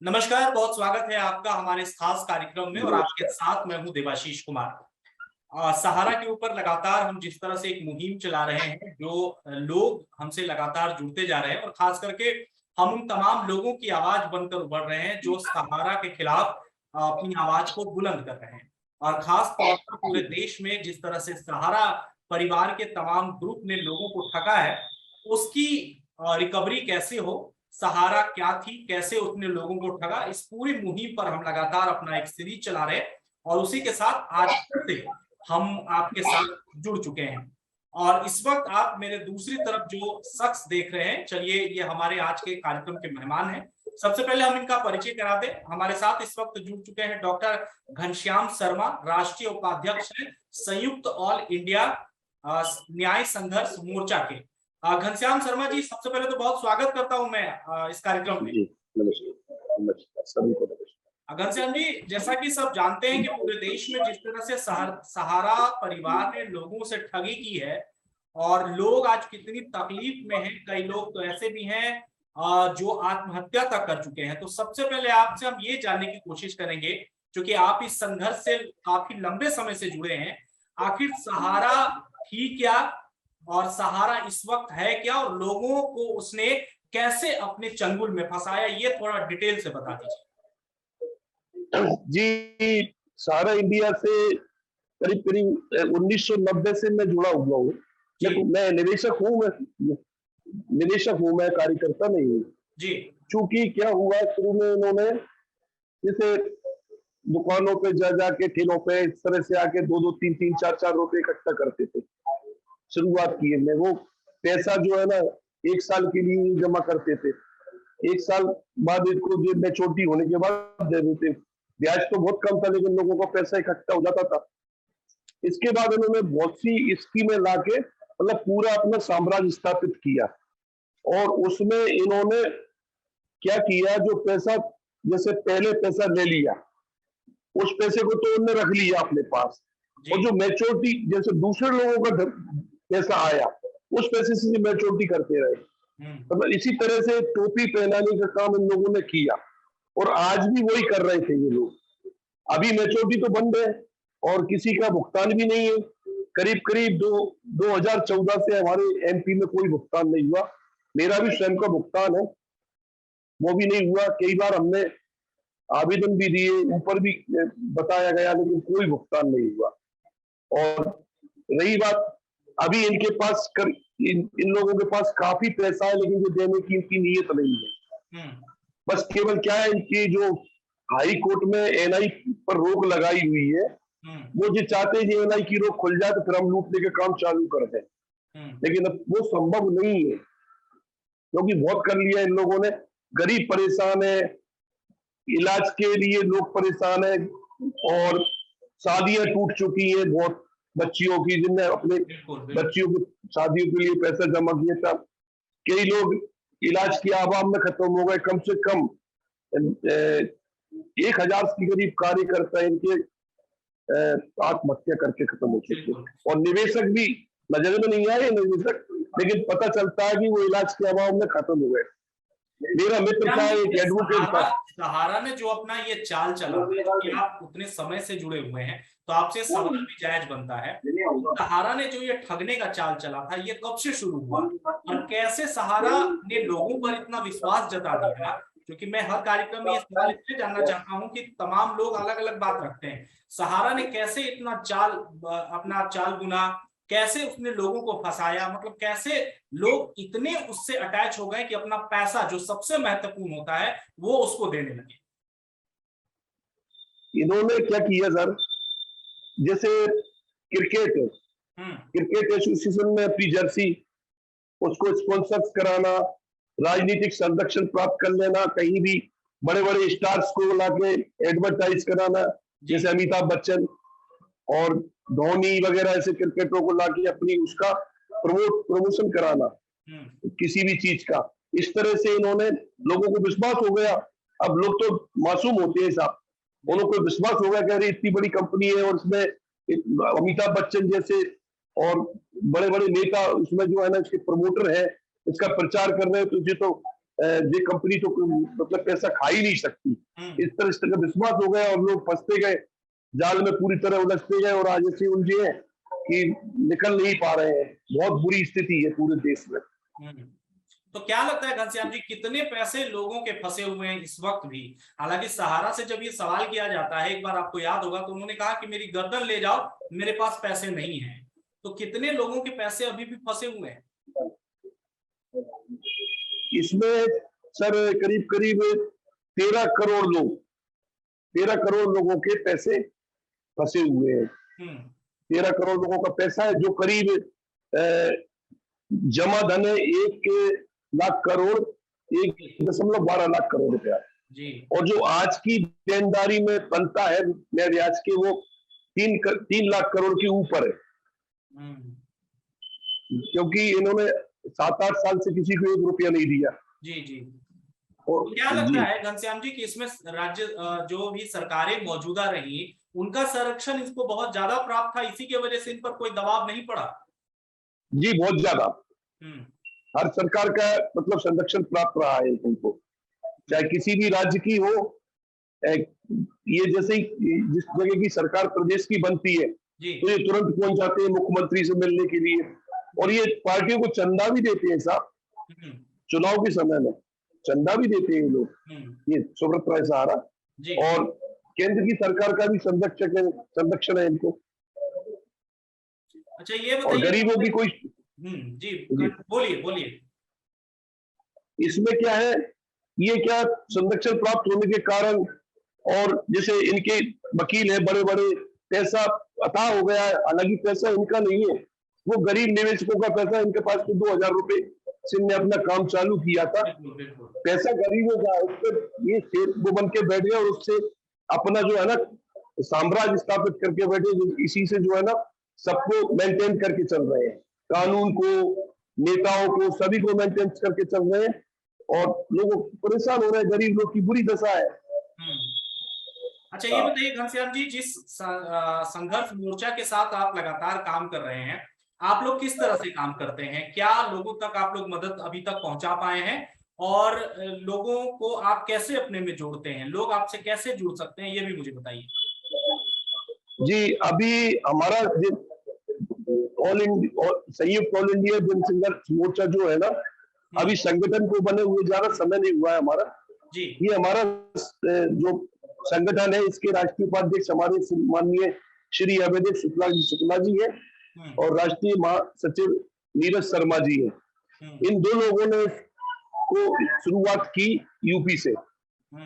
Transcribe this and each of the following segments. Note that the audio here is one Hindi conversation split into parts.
नमस्कार, बहुत स्वागत है आपका हमारे इस खास कार्यक्रम में और आपके साथ मैं हूं देवाशीष कुमार। सहारा के ऊपर लगातार हम जिस तरह से एक मुहिम चला रहे हैं, जो लोग हमसे लगातार जुड़ते जा रहे हैं और खास करके हम उन तमाम लोगों की आवाज बनकर उभर रहे हैं जो सहारा के खिलाफ अपनी आवाज को बुलंद कर रहे हैं। और खास तौर पर पूरे देश में जिस तरह से सहारा परिवार के तमाम ग्रुप ने लोगों को ठगा है, उसकी रिकवरी कैसे हो, सहारा क्या थी, कैसे उसने लोगों को ठगा, इस पूरी मुहिम पर हम लगातार अपना एक सीरीज चला रहे हैं। और उसी के साथ आज फिर से हम आपके साथ जुड़ चुके हैं। और इस वक्त आप मेरे दूसरी तरफ जो शख्स देख रहे हैं, चलिए ये हमारे आज के कार्यक्रम के मेहमान हैं। सबसे पहले हम इनका परिचय करा दें। हमारे साथ इस वक्त जुड़ चुके हैं डॉक्टर घनश्याम शर्मा, राष्ट्रीय उपाध्यक्ष हैं संयुक्त ऑल इंडिया न्याय संघर्ष मोर्चा के। घनश्याम शर्मा जी, सबसे पहले तो बहुत स्वागत करता हूं मैं इस कार्यक्रम में। नमस्कार। नमस्कार सभी को नमस्कार। घनश्याम जी, जैसा कि सब जानते हैं कि पूरे देश में जिस तरह से सहारा परिवार ने लोगों से ठगी की है और लोग आज कितनी तकलीफ में हैं, कई लोग तो ऐसे भी हैं जो आत्महत्या तक कर चुके हैं। तो सबसे पहले आपसे हम ये जानने की कोशिश करेंगे, क्योंकि आप इस संघर्ष से काफी लंबे समय से जुड़े हैं, आखिर सहारा थी क्या और सहारा इस वक्त है क्या और लोगों को उसने कैसे अपने चंगुल में फंसाया, ये थोड़ा डिटेल से बता दीजिए। जी, सहारा इंडिया से करीब करीब 1990 से मैं जुड़ा हुआ हूँ। मैं निवेशक हूँ, मैं कार्यकर्ता नहीं हूँ जी। चूंकि क्या हुआ, शुरू में इन्होंने जैसे दुकानों पे जा जाके ठेलों पे इस तरह से आके 2-2, 3-3, 4-4 रुपए इकट्ठा करते थे। शुरुआत की है मैं, वो पैसा जो है ना 1 साल के लिए जमा करते थे। 1 साल बाद इसको मैच्योरिटी होने के बाद दे देते। ब्याज तो बहुत कम था लेकिन लोगों का पैसा इकट्ठा हो जाता था। इसके बाद उन्होंने बहुत सी स्कीमें लाके मतलब पूरा अपना साम्राज्य स्थापित किया। और उसमें इन्होंने क्या किया, जो पैसा जैसे पहले पैसा ले लिया, उस पैसे को तो उन्होंने रख लिया अपने पास, और जो मैच्योरिटी जैसे दूसरे लोगों का पैसा आया उस पैसे से मैच्योरिटी करते रहे। मतलब इसी तरह से टोपी पहनाने का काम इन लोगों ने किया और आज भी वही कर रहे थे ये लोग। अभी मैच्योरिटी तो बंद है और किसी का भुगतान भी नहीं है। करीब करीब 2014 से हमारे एमपी में कोई भुगतान नहीं हुआ। मेरा भी स्वयं का भुगतान है, वो भी नहीं हुआ। कई बार हमने आवेदन भी दिए, ऊपर भी बताया गया, लेकिन कोई भुगतान नहीं हुआ। और रही बात, अभी इनके पास इन लोगों के पास काफी पैसा है लेकिन जो देने की इनकी नीयत नहीं है। बस केवल क्या है, इनकी जो हाई कोर्ट में एनआई पर रोक लगाई हुई है, वो जो चाहते हैं कि एनआई की रोक खुल जाए तो फिर हम लूटने के काम चालू कर दें। लेकिन अब वो संभव नहीं है क्योंकि बहुत कर लिया इन लोगों ने। गरीब परेशान है, इलाज के लिए लोग परेशान है, और शादियां टूट चुकी हैं बहुत बच्चियों की, जिनने अपने बच्चियों की शादियों के लिए पैसा जमा किया था। कई लोग इलाज के आवाम में खत्म हो गए। कम से कम 1000 के करीब कार्यकर्ता इनके आत्महत्या करके खत्म हो चुके। और निवेशक भी नजर में नहीं आए निवेशक, लेकिन पता चलता है कि वो इलाज के अभाव में खत्म हो गए। मेरा मित्र था एक एडवोकेट था। सहारा ने जो अपना ये चाल चला, कि आप उतने समय से जुड़े हुए हैं तो आपसे सवाल भी जायज बनता है, सहारा ने जो ये ठगने का चाल चला था, ये कब से शुरू हुआ और कैसे सहारा ने लोगों पर इतना विश्वास जता दिया? क्योंकि मैं हर कार्यक्रम में ये सवाल इसलिए जानना चाहता हूं कि तमाम लोग अलग अलग बात रखते हैं। सहारा ने कैसे इतना अपना चाल बुना, कैसे उसने लोगों को फंसाया, मतलब कैसे लोग इतने उससे अटैच हो गए कि अपना पैसा जो सबसे महत्वपूर्ण होता है वो उसको देने लगे? इन्होंने क्या किया सर, जैसे क्रिकेट एसोसिएशन में अपनी जर्सी उसको स्पॉन्सर कराना, राजनीतिक संरक्षण प्राप्त कर लेना, कहीं भी बड़े बड़े स्टार्स को लाके एडवर्टाइज कराना, जैसे अमिताभ बच्चन और धोनी वगैरह ऐसे क्रिकेटरों को लाके अपनी उसका प्रमोशन कराना किसी भी चीज का। इस तरह से इन्होंने लोगों को विश्वास हो गया। अब लोग तो मासूम होते हैं साहब, उनको विश्वास हो गया कि अरे इतनी बड़ी कंपनी है और इसमें अमिताभ बच्चन जैसे और बड़े बड़े नेता उसमें जो है ना इसके प्रमोटर है, इसका प्रचार कर रहे हैं, तो ये तो ये कंपनी तो मतलब पैसा खा ही नहीं सकती। इस तरह का विश्वास हो गया और लोग फंसते गए, जाल में पूरी तरह उलझते गए और आज ऐसे उलझे हैं कि निकल नहीं पा रहे हैं। बहुत बुरी स्थिति है पूरे देश में। तो क्या लगता है घनश्याम जी, कितने पैसे लोगों के फंसे हुए हैं इस वक्त भी? हालांकि सहारा से जब ये सवाल किया जाता है, एक बार आपको याद होगा तो उन्होंने कहा कि मेरी गर्दन ले जाओ, मेरे पास पैसे नहीं है। तो कितने लोगों के पैसे अभी भी फंसे हुए हैं? इसमें सर करीब करीब 13 करोड़ लोग, 13 करोड़ लोगों के पैसे फंसे हुए हैं। 13 करोड़ लोगों का पैसा है, जो करीब जमा धन है 1 लाख करोड़, 1.12 लाख करोड़ रुपया। और जो आज की देनदारी में बनता है नए ब्याज के, वो 3 लाख करोड़ के ऊपर है। क्योंकि इन्होंने 7-8 साल से किसी को 1 रुपया नहीं दिया। जी। और क्या लगता है घनश्याम जी कि इसमें राज्य जो भी सरकारें मौजूदा रही, उनका संरक्षण इसको बहुत ज्यादा प्राप्त था, इसी की वजह से इन पर कोई दबाव नहीं पड़ा? जी बहुत ज्यादा। हर सरकार का मतलब संरक्षण प्राप्त रहा है उनको, चाहे किसी भी राज्य की हो। ये जैसे ही जिस जगह की सरकार प्रदेश की बनती है तो ये तुरंत पहुंच जाते हैं मुख्यमंत्री से मिलने के लिए, और ये पार्टियों को चंदा भी देते हैं साहब। चुनाव के समय में चंदा भी देते हैं लोग, ये सुब्रत राय सहारा। और केंद्र की सरकार का भी संरक्षण है इनको। अच्छा ये बताइए, और गरीबों की कोई जी बोलिए। इसमें क्या है, ये क्या संरक्षण प्राप्त होने के कारण, और जैसे इनके वकील है बड़े बड़े, पैसा अथाह हो गया है। हालांकि पैसा इनका नहीं है, वो गरीब निवेशकों का पैसा। इनके पास तो 2000 रुपए से इनने अपना काम चालू किया था। पैसा गरीबों का, उस पर ये शेर वो बन के बैठ गए और उससे अपना जो है ना साम्राज्य स्थापित करके बैठे। इसी से जो है ना सबको मेंटेन करके चल रहे हैं, कानून को, नेताओं को, सभी को मेंटेन करके चल रहे हैं, और लोग परेशान हो रहे हैं। गरीब लोग की बुरी दशा है। अच्छा ये बताइए घनश्याम जी, जिस संघर्ष मोर्चा के साथ आप लगातार काम कर रहे हैं, आप लोग किस तरह से काम करते हैं? क्या लोगों तक आप लोग मदद अभी तक पहुंचा पाए हैं? और लोगों को आप कैसे अपने में जोड़ते हैं? लोग आपसे कैसे जुड़ सकते हैं, ये भी मुझे बताइए। जी अभी हमारा संयुक्त ऑल इंडिया जनसंघर्ष मोर्चा जो है ना, अभी संगठन को बने हुए ज्यादा समय नहीं हुआ है हमारा। ये हमारा जो संगठन है, इसके राष्ट्रीय उपाध्यक्ष हमारे माननीय श्री अभयदेव शुक्ला जी है, और राष्ट्रीय महासचिव नीरज शर्मा जी है। इन दो लोगों ने को शुरुआत की यूपी से,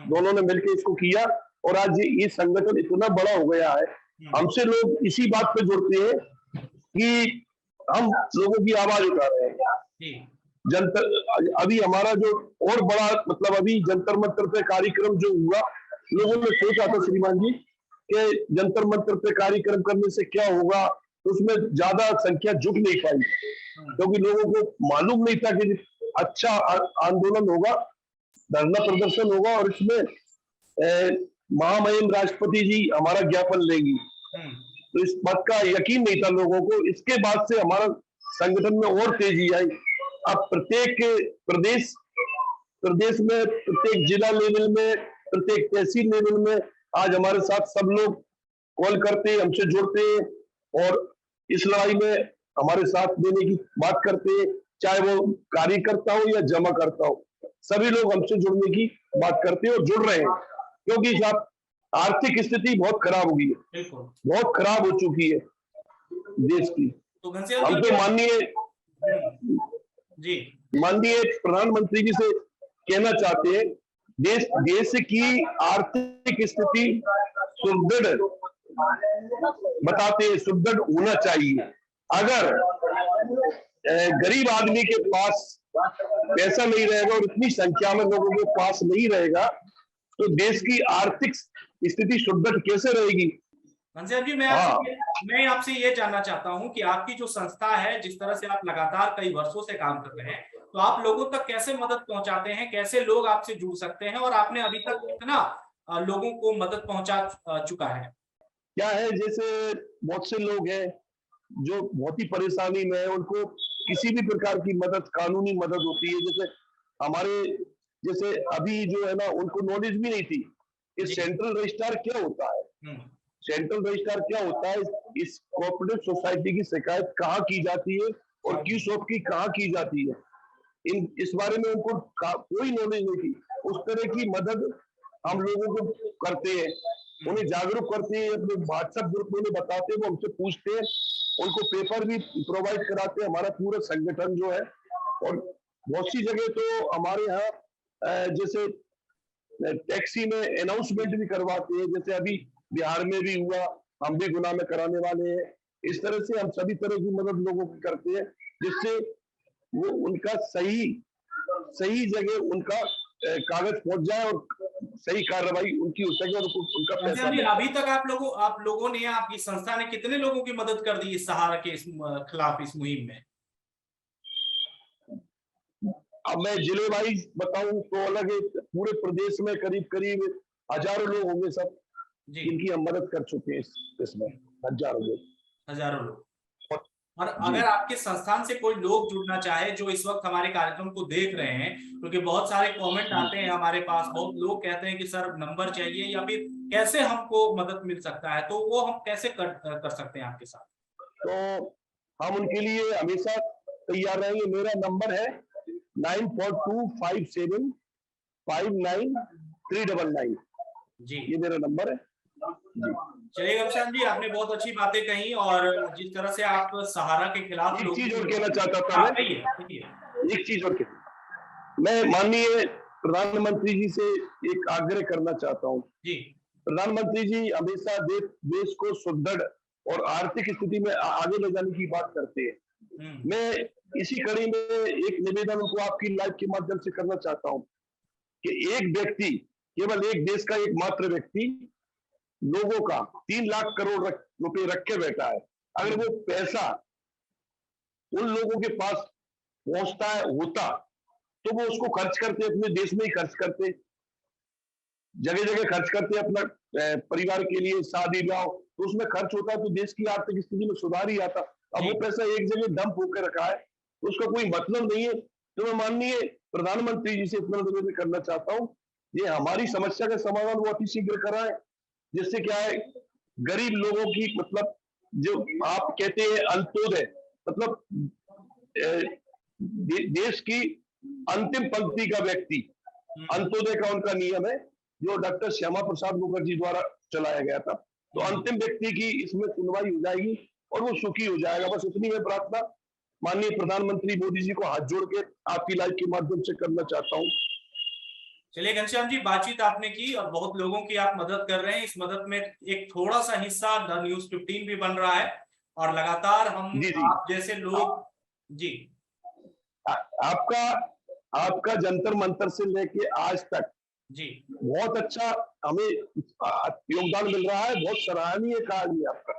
दोनों ने मिलकर इसको किया, और आज ये संगठन इतना बड़ा हो गया है। हमसे लोग इसी बात पे जुड़ते हैं कि हम लोगों की आवाज उठा रहे हैं। जंतर अभी हमारा जो और बड़ा मतलब अभी जंतर मंतर पे कार्यक्रम जो हुआ, लोगों ने सोचा था श्रीमान जी कि जंतर मंतर पे कार्यक्रम करने से क्या होगा, उसमें ज्यादा संख्या जुट नहीं पाई, क्योंकि लोगों को मालूम नहीं था कि अच्छा आंदोलन होगा, धरना प्रदर्शन होगा, और इसमें महामहिम राष्ट्रपति जी हमारा ज्ञापन लेंगी। तो इस बात का यकीन नहीं था लोगों को। इसके बाद से हमारा संगठन में और तेजी आई। अब प्रत्येक प्रदेश में, प्रत्येक जिला लेवल में, प्रत्येक तहसील लेवल में आज हमारे साथ सब लोग कॉल करते हैं, हमसे जुड़ते हैं, और इस लड़ाई में हमारे साथ देने की बात करते हैं, चाहे वो कार्यकर्ता हो या जमा करता हो। सभी लोग हमसे जुड़ने की बात करते हैं और जुड़ रहे हैं, क्योंकि साहब आर्थिक स्थिति बहुत खराब हो गई है, बहुत खराब हो चुकी है देश की। हम तो माननीय प्रधानमंत्री जी से कहना चाहते हैं, देश की आर्थिक स्थिति सुदृढ़ बताते हैं, सुदृढ़ होना चाहिए। अगर गरीब आदमी के पास पैसा नहीं रहेगा और इतनी संख्या में लोगों के पास नहीं रहेगा, तो देश की आर्थिक स्थिति सुदृढ़ कैसे रहेगी? घनश्याम जी, मैं आपसे ये जानना चाहता हूं कि आपकी जो संस्था है, जिस तरह से आप लगातार कई वर्षों से काम कर रहे हैं, तो आप लोगों तक कैसे मदद पहुंचाते हैं? कैसे लोग आपसे जुड़ सकते हैं? और आपने अभी तक कितना लोगों को मदद पहुंचा चुका है? क्या है, जैसे बहुत से लोग हैं जो बहुत ही परेशानी में है, उनको किसी भी प्रकार की मदद, कानूनी मदद होती है। जैसे हमारे जैसे अभी जो है ना, उनको नॉलेज भी नहीं थी कि सेंट्रल रजिस्ट्रार क्या होता है। सेंट्रल रजिस्ट्रार क्या होता है, इस कोऑपरेटिव सोसाइटी की शिकायत कहाँ की जाती है और किस शॉप की कहाँ की जाती है, इस बारे में उनको कोई नॉलेज नहीं थी। उस तरह की मदद हम लोगों को करते हैं, उन्हें जागरूक करते हैं, अपने व्हाट्सएप ग्रुप में उन्हें बताते हैं, वो हमसे पूछते हैं, उनको पेपर भी प्रोवाइड कराते हैं हमारा पूरा संगठन जो है। और बहुत सी जगह तो हमारे यहाँ जैसे टैक्सी में अनाउंसमेंट भी करवाते हैं, जैसे अभी बिहार में भी हुआ, हम भी गुना में कराने वाले हैं। इस तरह से हम सभी तरह की मदद लोगों की करते हैं, जिससे वो उनका सही जगह उनका कागज पहुंच जाए और सही कार्रवाई उनकी हो सके और उनका पैसा मिले। अभी तक आप लोगों ने, आपकी संस्था ने कितने लोगों की मदद कर दी इस सहारा के खिलाफ इस मुहिम में? अब मैं जिले वाइज बताऊं तो अलग है, पूरे प्रदेश में करीब करीब हजारों लोग होंगे सब जिनकी हम मदद कर चुके हैं इसमें, हजारों लोग। और अगर आपके संस्थान से कोई लोग जुड़ना चाहे जो इस वक्त हमारे कार्यक्रम को देख रहे हैं, क्योंकि बहुत सारे कमेंट आते हैं हमारे पास, बहुत लोग कहते हैं कि सर नंबर चाहिए या फिर कैसे हमको मदद मिल सकता है, तो वो हम कैसे कर सकते हैं आपके साथ? तो हम उनके लिए हमेशा तैयार रहेंगे। मेरा नंबर है 9425759399 जी, ये मेरा नंबर है। चलिए घनश्याम जी, आपने बहुत अच्छी बातें कही, और जिस तरह से आप सहारा के खिलाफ एक चीज और कहना चाहता था मैं, एक चीज और मैं माननीय प्रधानमंत्री जी से एक आग्रह करना चाहता हूँ जी। प्रधानमंत्री जी हमेशा देश को सुदृढ़ और आर्थिक स्थिति में आगे ले जाने की बात करते हैं। मैं इसी कड़ी में एक निवेदन उनको आपकी लाइव के माध्यम से करना चाहता हूँ कि एक व्यक्ति, केवल एक देश का एकमात्र व्यक्ति लोगों का 3 लाख करोड़ रुपए रख के बैठा है। अगर वो पैसा उन लोगों के पास पहुंचता है होता तो वो उसको खर्च करते, अपने देश में ही खर्च करते, जगह जगह खर्च करते अपना परिवार के लिए, शादी ब्याह, तो उसमें खर्च होता तो देश की आर्थिक स्थिति में सुधार ही आता। अब वो पैसा एक जगह डंप होकर रखा है, उसका कोई मतलब नहीं है। तो मैं माननीय प्रधानमंत्री जी से इतना निवेदन करना चाहता हूँ, ये हमारी समस्या का समाधान वो अति शीघ्र कराए, जिससे क्या है गरीब लोगों की, मतलब जो आप कहते हैं अंत्योदय, मतलब देश की अंतिम पंक्ति का व्यक्ति, अंत्योदय का उनका नियम है जो डॉक्टर श्यामा प्रसाद मुखर्जी द्वारा चलाया गया था। तो अंतिम व्यक्ति की इसमें सुनवाई हो जाएगी और वो सुखी हो जाएगा। बस इतनी मैं प्रार्थना माननीय प्रधानमंत्री मोदी जी को हाथ जोड़ के आपकी लाइव के माध्यम से करना चाहता हूँ। चलिए घनश्याम जी, बातचीत आपने की और बहुत लोगों की आप मदद कर रहे हैं। इस मदद में एक थोड़ा सा हिस्सा द न्यूज़ 15 भी बन रहा है, और लगातार हम आप जैसे लोग जी, आपका जंतर मंतर से लेके आज तक जी बहुत अच्छा हमें योगदान मिल रहा है, बहुत सराहनीय कार्य है आपका।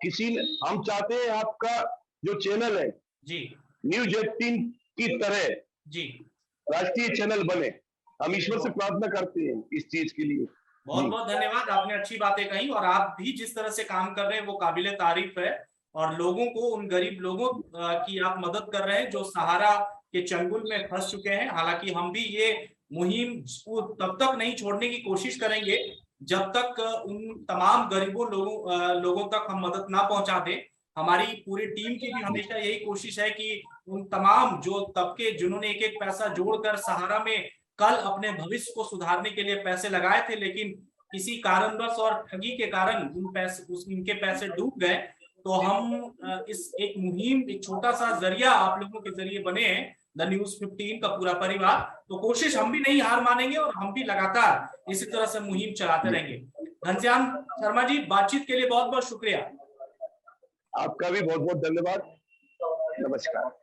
किसी ने, हम चाहते हैं आपका जो चैनल है जी, न्यूज़ 18 की तरह जी राष्ट्रीय चैनल बने। हम ईश्वर से प्रार्थना करते हैं इस चीज के लिए। बहुत बहुत धन्यवाद, आपने अच्छी बातें कही, और आप भी जिस तरह से काम कर रहे हैं वो काबिले तारीफ है, और लोगों को, उन गरीब लोगों की आप मदद कर रहे हैं जो सहारा के चंगुल में फंस चुके हैं। हालांकि हम भी ये मुहिम तब तक नहीं छोड़ने की कोशिश करेंगे जब तक उन तमाम गरीबों लोगों तक हम मदद ना पहुंचा दें। हमारी पूरी टीम की भी हमेशा यही कोशिश है कि उन तमाम जो तबके जिन्होंने एक एक पैसा जोड़कर सहारा में कल अपने भविष्य को सुधारने के लिए पैसे लगाए थे, लेकिन किसी कारणवश और ठगी के कारण उनके पैसे डूब गए, तो हम इस एक मुहिम, एक छोटा सा जरिया आप लोगों के जरिए बने हैं, द न्यूज़ 15 का पूरा परिवार। तो कोशिश हम भी नहीं हार मानेंगे और हम भी लगातार इसी तरह से मुहिम चलाते रहेंगे। घनश्याम शर्मा जी, बातचीत के लिए बहुत बहुत शुक्रिया। आपका भी बहुत बहुत धन्यवाद। नमस्कार।